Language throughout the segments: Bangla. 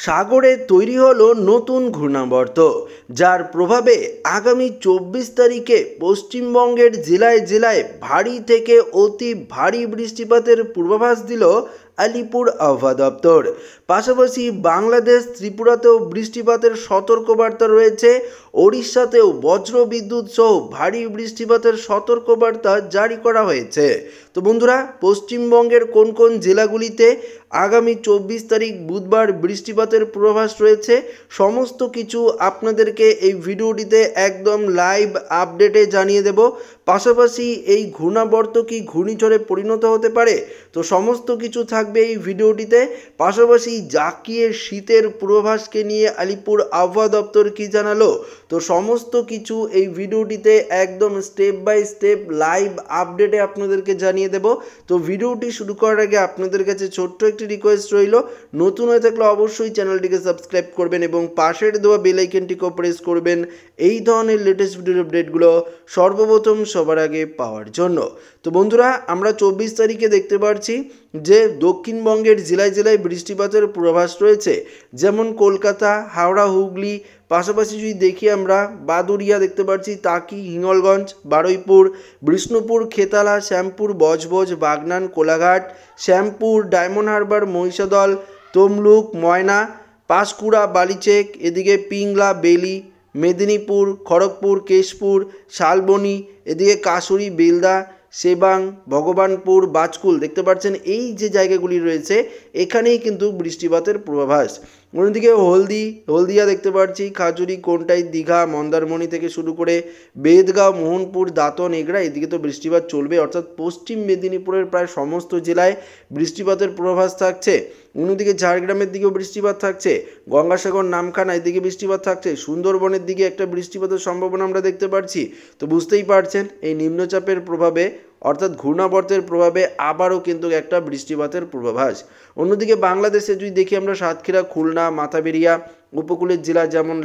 সাগরে তৈরি হলো নতুন ঘূর্ণাবর্ত, যার প্রভাবে আগামী 24 তারিখে পশ্চিমবঙ্গের জেলায় জেলায় ভারী থেকে অতি ভারী বৃষ্টিপাতের পূর্বাভাস দিল আলিপুর আবহাওয়া দপ্তর। পাশাপাশি বাংলাদেশ ত্রিপুরাতেও বৃষ্টিপাতের সতর্কবার্তা রয়েছে। ওড়িশাতেও বজ্রবিদ্যুৎ সহ ভারী বৃষ্টিপাতের সতর্কবার্তা জারি করা হয়েছে। তো বন্ধুরা, পশ্চিমবঙ্গের কোন কোন জেলাগুলিতে আগামী 24 তারিখ বুধবার বৃষ্টিপাতের পূর্বাভাস রয়েছে, সমস্ত কিছু আপনাদেরকে এই ভিডিওটিতে একদম লাইভ আপডেটে জানিয়ে দেব। পাশাপাশি এই ঘূর্ণাবর্ত কি ঘূর্ণিঝড়ে পরিণত হতে পারে, তো সমস্ত কিছু থাকবে এই ভিডিওটিতে। পাশাপাশি জাকিয়ে শীতের পূর্বাভাসকে নিয়ে আলিপুর আবহাওয়া দপ্তর কি জানালো, তো সমস্ত কিছু এই ভিডিওটিতে একদম স্টেপ বাই স্টেপ লাইভ আপডেটে আপনাদেরকে জানিয়ে দেব। তো ভিডিওটি শুরু করার আগে আপনাদের কাছে ছোট্ট একটি রিকোয়েস্ট রইল, নতুন হয়ে থাকলে অবশ্যই চ্যানেলটিকে সাবস্ক্রাইব করবেন এবং পাশের দেওয়া বেল আইকনটিকেও প্রেস করবেন এই ধরনের লেটেস্ট ভিডিওর আপডেটগুলো সর্বপ্রথম সবার আগে পাওয়ার জন্য। তো বন্ধুরা, আমরা 24 তারিখে দেখতে পাচ্ছি যে দক্ষিণবঙ্গের জেলায় জেলায় বৃষ্টিপাতের পূর্বাভাস রয়েছে, যেমন কলকাতা, হাওড়া, হুগলি। পাশাপাশি যদি দেখি আমরা বাদুড়িয়া দেখতে পাচ্ছি, টাকি, হিঙ্গলগঞ্জ, বারুইপুর, বিষ্ণুপুর, খেতালা, শ্যামপুর, বজবজ, বাগনান, কোলাঘাট, শ্যামপুর, ডায়মন্ড হারবার, মহিষাদল, তমলুক, ময়না, পাঁশকুড়া, বালিচেক, এদিকে পিংলা, বেলি, মেদিনীপুর, খড়গপুর, কেশপুর, শালবনী, এদিকে কাশুরি, বেলদা, সেবাং, ভগবানপুর, বাজকুল দেখতে পাচ্ছেন। এই যে জায়গাগুলি রয়েছে এখানেই কিন্তু বৃষ্টিপাতের পূর্বাভাস। অন্যদিকে হলদিয়া দেখতে পাচ্ছি, খাজুরি, কোন্টাই, দীঘা, মন্দারমণি থেকে শুরু করে বেদগাঁও, মোহনপুর, দাঁতন, এগড়া, এদিকে তো বৃষ্টিপাত চলবে। অর্থাৎ পশ্চিম মেদিনীপুরের প্রায় সমস্ত জেলায় বৃষ্টিপাতের পূর্বাভাস থাকছে। অন্যদিকে ঝাড়গ্রামের দিকেও বৃষ্টিপাত থাকছে, গঙ্গাসাগর, নামখানা এদিকে বৃষ্টিপাত থাকছে, সুন্দরবনের দিকে একটা বৃষ্টিপাতের সম্ভাবনা আমরা দেখতে পাচ্ছি। তো বুঝতেই পারছেন এই নিম্নচাপের প্রভাবে অর্থাৎ ঘূর্ণাবর্তের প্রভাবে আবারও কিন্তু একটা বৃষ্টিপাতের পূর্বাভাস। অন্যদিকে বাংলাদেশে যদি দেখি আমরা সাতক্ষীরা, খুলনা, মাথাবেরিয়া, উপকূলের জেলা যেমন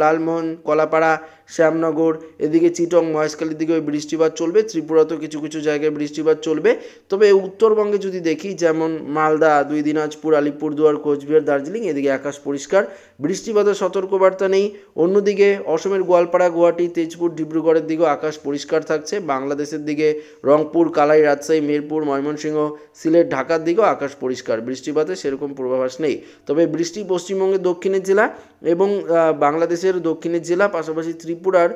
লালমোহন, কলাপাড়া, শ্যামনগর, এদিকে চিটং, মহেশখালীর দিকে বৃষ্টিপাত চলবে। ত্রিপুরাতেও কিছু কিছু জায়গায় বৃষ্টিপাত চলবে। তবে উত্তরবঙ্গে যদি দেখি যেমন মালদা, দুই দিনাজপুর, আলিপুরদুয়ার, কোচবিহার, দার্জিলিং এদিকে আকাশ পরিষ্কার, বৃষ্টিপাতের সতর্কবার্তা নেই। অন্যদিকে অসমের গোয়ালপাড়া, গুয়াহাটি, তেজপুর, ডিব্রুগড়ের দিকেও আকাশ পরিষ্কার থাকছে। বাংলাদেশের দিকে রংপুর, কালাই, রাজশাহী, মিরপুর, ময়মনসিংহ, সিলেট, ঢাকার দিকেও আকাশ পরিষ্কার, বৃষ্টিপাতের সেরকম পূর্বাভাস নেই। তবে বৃষ্টি পশ্চিমবঙ্গের দক্ষিণের জেলা এবং বাংলাদেশের দক্ষিণের জেলা, পাশাপাশি ত্রিপুরার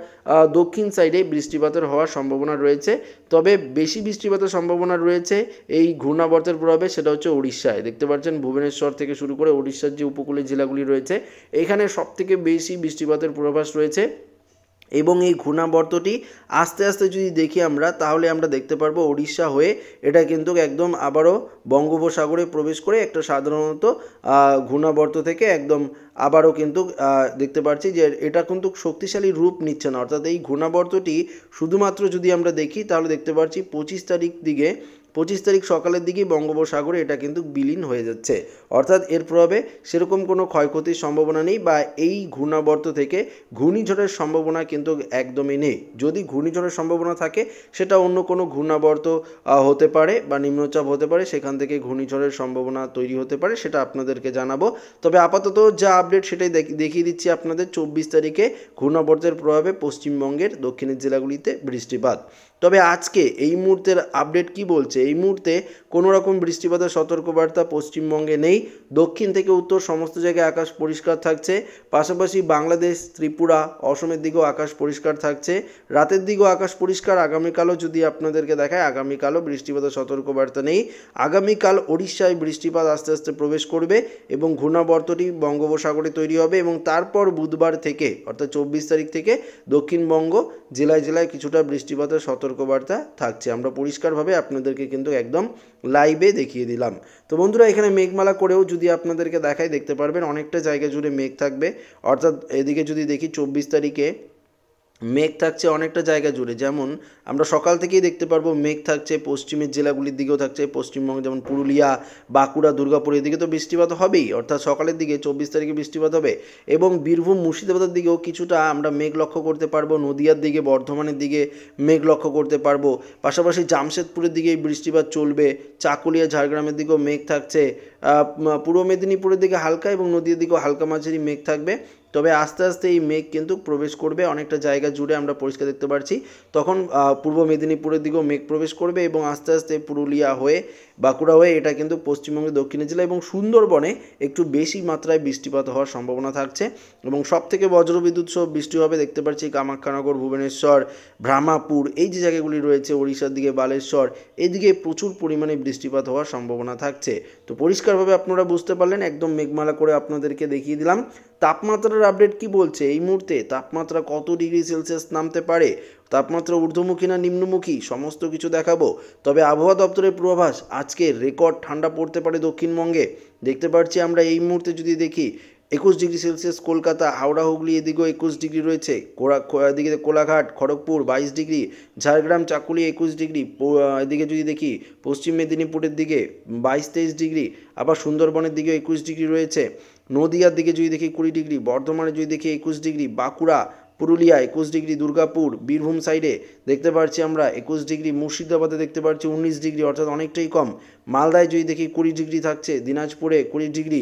দক্ষিণ সাইডে বৃষ্টিপাতের হওয়ার সম্ভাবনা রয়েছে। তবে বেশি বৃষ্টিপাতের সম্ভাবনা রয়েছে এই ঘূর্ণাবর্তের প্রভাবে, সেটা হচ্ছে উড়িষ্যায়। দেখতে পাচ্ছেন ভুবনেশ্বর থেকে শুরু করে উড়িষ্যার যে উপকূলের জেলাগুলি রয়েছে এখানে সবথেকে বেশি বৃষ্টিপাতের পূর্বাভাস রয়েছে। এবং এই ঘূর্ণাবর্তটি আস্তে আস্তে যদি দেখি আমরা, তাহলে আমরা দেখতে পারবো উড়িষ্যা হয়ে এটা কিন্তু একদম আবারও বঙ্গোপসাগরে প্রবেশ করে একটা সাধারণত ঘূর্ণাবর্ত থেকে একদম আবারও কিন্তু দেখতে পাচ্ছি যে এটা কিন্তু শক্তিশালী রূপ নিচ্ছে না। অর্থাৎ এই ঘূর্ণাবর্তটি শুধুমাত্র যদি আমরা দেখি তাহলে দেখতে পাচ্ছি 25 তারিখ সকালের দিকেই বঙ্গোপসাগরে এটা কিন্তু বিলীন হয়ে যাচ্ছে। অর্থাৎ এর প্রভাবে সেরকম কোনো ক্ষয়ক্ষতির সম্ভাবনা নেই, বা এই ঘূর্ণাবর্ত থেকে ঘূর্ণিঝড়ের সম্ভাবনা কিন্তু একদমই নেই। যদি ঘূর্ণিঝড়ের সম্ভাবনা থাকে সেটা অন্য কোনো ঘূর্ণাবর্ত হতে পারে বা নিম্নচাপ হতে পারে, সেখান থেকে ঘূর্ণিঝড়ের সম্ভাবনা তৈরি হতে পারে, সেটা আপনাদেরকে জানাবো। তবে আপাতত যা আপডেট সেটাই দেখিয়ে দিচ্ছি আপনাদের। 24 তারিখে ঘূর্ণাবর্তের প্রভাবে পশ্চিমবঙ্গের দক্ষিণের জেলাগুলিতে বৃষ্টিপাত। তবে আজকে এই মুহূর্তের আপডেট কি বলছে, এই মুহূর্তে কোনো রকম বৃষ্টিপাতের সতর্কবার্তা পশ্চিমবঙ্গে নেই। দক্ষিণ থেকে উত্তর সমস্ত জায়গায় আকাশ পরিষ্কার থাকছে। পাশাপাশি বাংলাদেশ, ত্রিপুরা, অসমের দিকেও আকাশ পরিষ্কার থাকছে। রাতের দিকেও আকাশ পরিষ্কার। আগামীকালও যদি আপনাদেরকে দেখায়, আগামীকালও বৃষ্টিপাতের সতর্কবার্তা নেই। আগামীকাল ওড়িশায় বৃষ্টিপাত আস্তে আস্তে প্রবেশ করবে এবং ঘূর্ণাবর্তটি বঙ্গোপসাগরে তৈরি হবে, এবং তারপর বুধবার থেকে অর্থাৎ 24 তারিখ থেকে দক্ষিণবঙ্গ জেলায় জেলায় কিছুটা বৃষ্টিপাতের সতর্কবার্তা থাকছে। আমরা পরিষ্কারভাবে আপনাদেরকে কিন্তু একদম লাইভে দেখিয়ে দিলাম। তো বন্ধুরা, এখানে মেঘমালা করেও যদি আপনাদেরকে দেখাই, দেখতে পারবেন অনেকটা জায়গা জুড়ে মেঘ থাকবে। অর্থাৎ এদিকে যদি দেখি 24 তারিখে মেঘ থাকছে অনেকটা জায়গা জুড়ে, যেমন আমরা সকাল থেকেই দেখতে পারবো মেঘ থাকছে পশ্চিমের জেলাগুলির দিকেও থাকছে, পশ্চিমবঙ্গে যেমন পুরুলিয়া, বাঁকুড়া, দুর্গাপুর এদিকে তো বৃষ্টিপাত হবেই, অর্থাৎ সকালের দিকে 24 তারিখে বৃষ্টিপাত হবে। এবং বীরভূম, মুর্শিদাবাদের দিকেও কিছুটা আমরা মেঘ লক্ষ্য করতে পারবো, নদিয়ার দিকে, বর্ধমানের দিকে মেঘ লক্ষ্য করতে পারবো। পাশাপাশি জামশেদপুরের দিকে বৃষ্টিপাত চলবে, চাকুলিয়া, ঝাড়গ্রামের দিকেও মেঘ থাকছে, পূর্ব মেদিনীপুরের দিকে হালকা এবং নদীর দিকেও হালকা মাঝারি মেঘ থাকবে। তবে আস্তে আস্তে এই মেঘ কিন্তু প্রবেশ করবে অনেকটা জায়গা জুড়ে, আমরা পরিষ্কার দেখতে পাচ্ছি। তখন পূর্ব মেদিনীপুরের দিকেও মেঘ প্রবেশ করবে এবং আস্তে আস্তে পুরুলিয়া হয়ে, বাঁকুড়া হয়ে এটা কিন্তু পশ্চিমবঙ্গের দক্ষিণের জেলা এবং সুন্দরবনে একটু বেশি মাত্রায় বৃষ্টিপাত হওয়ার সম্ভাবনা থাকছে। এবং সবথেকে বজ্রবিদ্যুৎ সহ বৃষ্টি হবে দেখতে পাচ্ছি কামাখ্যানগর, ভুবনেশ্বর, ভ্রামাপুর, এই যে জায়গাগুলি রয়েছে, ওড়িশার দিকে বালেশ্বর, এদিকে প্রচুর পরিমাণে বৃষ্টিপাত হওয়ার সম্ভাবনা থাকছে। তো পরিষ্কারভাবে আপনারা বুঝতে পারলেন, একদম মেঘমালা করে আপনাদেরকে দেখিয়ে দিলাম। তাপমাত্রার আপডেট কি বলছে এই মুহূর্তে, তাপমাত্রা কত ডিগ্রি সেলসিয়াস নামতে পারে, তাপমাত্রা ঊর্ধ্বমুখী না নিম্নমুখী, সমস্ত কিছু দেখাবো। তবে আবহাওয়া দপ্তরের পূর্বাভাস, আজকে রেকর্ড ঠান্ডা পড়তে পারে দক্ষিণবঙ্গে। দেখতে পাচ্ছি আমরা এই মুহূর্তে যদি দেখি 21 ডিগ্রি সেলসিয়াস কলকাতা, হাওড়া, হুগলি এদিকেও 21 ডিগ্রি রয়েছে, এদিকে কোলাঘাট, খড়গপুর 22 ডিগ্রি, ঝাড়গ্রাম, চাকুলি 21 ডিগ্রি, এদিকে যদি দেখি পশ্চিম মেদিনীপুরের দিকে 22-23 ডিগ্রি, আবার সুন্দরবনের দিকে 21 ডিগ্রি রয়েছে, নদিয়ার দিকে যদি দেখি 20 ডিগ্রি, বর্ধমানে যদি দেখি 21 ডিগ্রি, বাঁকুড়া, পুরুলিয়া 21 ডিগ্রি, দুর্গাপুর, বীরভূম সাইডে দেখতে পাচ্ছি আমরা 21 ডিগ্রি, মুর্শিদাবাদে দেখতে পাচ্ছি 19 ডিগ্রি, অর্থাৎ অনেকটাই কম। মালদায় যদি দেখি 20 ডিগ্রি থাকছে, দিনাজপুরে 20 ডিগ্রি,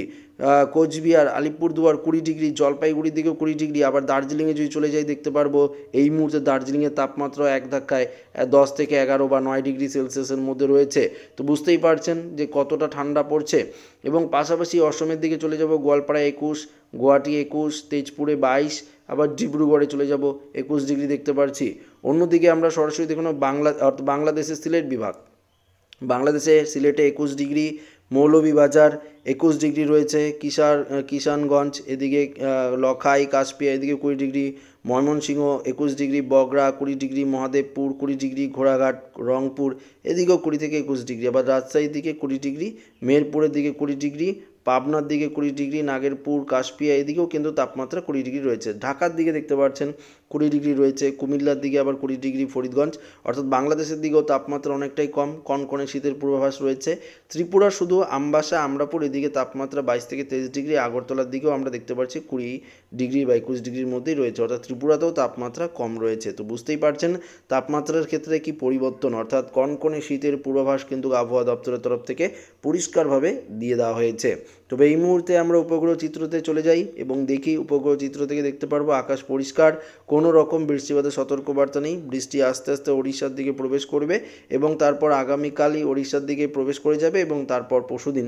কোচবিহার, আলিপুরদুয়ার 20 ডিগ্রি, জলপাইগুড়ির দিকেও 20 ডিগ্রি। আবার দার্জিলিংয়ে যদি চলে যাই দেখতে পারবো এই মুহূর্তে দার্জিলিংয়ের তাপমাত্রা এক ধাক্কায় 10 থেকে 11 বা 9 ডিগ্রি সেলসিয়াসের মধ্যে রয়েছে। তো বুঝতেই পারছেন যে কতটা ঠান্ডা পড়ছে। এবং পাশাপাশি অসমের দিকে চলে যাব, গোয়ালপাড়ায় 21, গুয়াহাটি 21, তেজপুরে 22, আবার ডিব্রুগড়ে চলে যাব 21 ডিগ্রি দেখতে পাচ্ছি। অন্যদিকে আমরা সরাসরি দেখুন বাংলাদেশের সিলেট বিভাগ, বাংলাদেশে সিলেটে 21 ডিগ্রি, মৌলভীবাজার 21 ডিগ্রি রয়েছে, কিষানগঞ্জ এদিকে, লখাই, কাশপিয়া এদিকে 20 degree, Mymensingh 21 degree, Bogra 20 degree, Mahadebpur 20 degree, ঘোড়াঘাট, রংপুর এদিকেও 20 থেকে 21 ডিগ্রি, আবার রাজশাহীর দিকে 20 ডিগ্রি, মেহেরপুরের দিকে 20 ডিগ্রি, পাবনার দিকে 20 ডিগ্রি, নাগেরপুর, কাশপিয়া এদিকেও কিন্তু তাপমাত্রা 20 ডিগ্রি রয়েছে। ঢাকার দিকে দেখতে পাচ্ছেন 20 ডিগ্রি রয়েছে, কুমিল্লার দিকে আবার 20 ডিগ্রি, ফরিদগঞ্জ, অর্থাৎ বাংলাদেশের দিকেও তাপমাত্রা অনেকটাই কম, কনকনে শীতের পূর্বাভাস রয়েছে। ত্রিপুরা শুধু আমবাসা, আমরাপুর এদিকে তাপমাত্রা 22 থেকে 23 ডিগ্রি, আগরতলার দিকেও আমরা দেখতে পাচ্ছি 20 ডিগ্রি বা 21 ডিগ্রির মধ্যেই রয়েছে, অর্থাৎ ত্রিপুরাতেও তাপমাত্রা কম রয়েছে। তো বুঝতেই পারছেন তাপমাত্রার ক্ষেত্রে কি পরিবর্তন, অর্থাৎ কনকনে শীতের পূর্বাভাস কিন্তু আবহাওয়া দপ্তরের তরফ থেকে পরিষ্কারভাবে দিয়ে দেওয়া হয়েছে। তবে এই মুহূর্তে আমরা উপগ্রহ চিত্রতে চলে যাই এবং দেখি, উপগ্রহ চিত্র থেকে দেখতে পারবো আকাশ পরিষ্কার, কোনো রকম বৃষ্টিপাতের সতর্কবার্তা নেই। বৃষ্টি আস্তে আস্তে ওড়িশার দিকে প্রবেশ করবে এবং তারপর আগামীকালই ওড়িশার দিকে প্রবেশ করে যাবে এবং তারপর পরশুদিন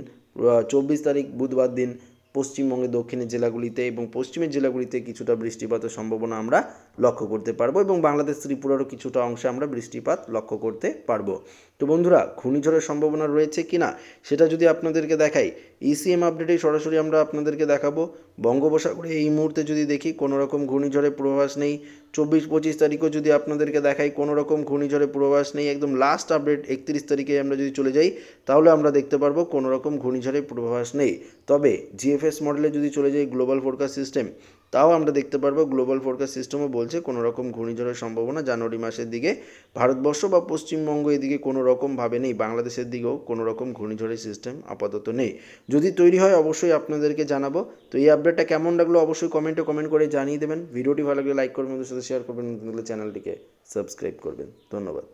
24 তারিখ বুধবার দিন পশ্চিমবঙ্গের দক্ষিণের জেলাগুলিতে এবং পশ্চিমের জেলাগুলিতে কিছুটা বৃষ্টিপাতের সম্ভাবনা আমরা লক্ষ্য করতে পারবো এবং বাংলাদেশ ত্রিপুরারও কিছুটা অংশে আমরা বৃষ্টিপাত লক্ষ্য করতে পারবো। তো বন্ধুরা, ঘূর্ণিঝড়ের সম্ভাবনা রয়েছে কি না সেটা যদি আপনাদেরকে দেখাই, ইসিএম আপডেটেই সরাসরি আমরা আপনাদেরকে দেখাবো। বঙ্গোপসাগরে এই মুহূর্তে যদি দেখি কোনো রকম ঘূর্ণিঝড়ের পূর্বাভাস নেই। 24-25 তারিখও যদি আপনাদেরকে দেখাই কোনো রকম ঘূর্ণিঝড়ের পূর্বাভাস নেই। একদম লাস্ট আপডেট 31 তারিখে আমরা যদি চলে যাই তাহলে আমরা দেখতে পারবো কোনো রকম ঘূর্ণিঝড়ের পূর্বাভাস নেই। তবে জিএফএস মডেলে যদি চলে যাই, গ্লোবাল ফোরকাস্ট সিস্টেম, তাও আমরা দেখতে পারবো গ্লোবাল ফোরকাস্ট সিস্টেমও বলছে কোনো রকম ঘূর্ণিঝড়ের সম্ভাবনা জানুয়ারি মাসের দিকে ভারতবর্ষ বা পশ্চিমবঙ্গ এদিকে কোনো রকমভাবে নেই, বাংলাদেশের দিকেও কোনো রকম ঘূর্ণিঝড়ের সিস্টেম আপাতত নেই। যদি তৈরি হয় অবশ্যই আপনাদেরকে জানাবো। তো এই আপডেটটা কেমন লাগলো অবশ্যই কমেন্ট করে জানিয়ে দেবেন। ভিডিওটি ভালো লাগলে লাইক করবেন, বন্ধুদের সাথে শেয়ার করবেন, চ্যানেলটিকে সাবস্ক্রাইব করবেন। ধন্যবাদ।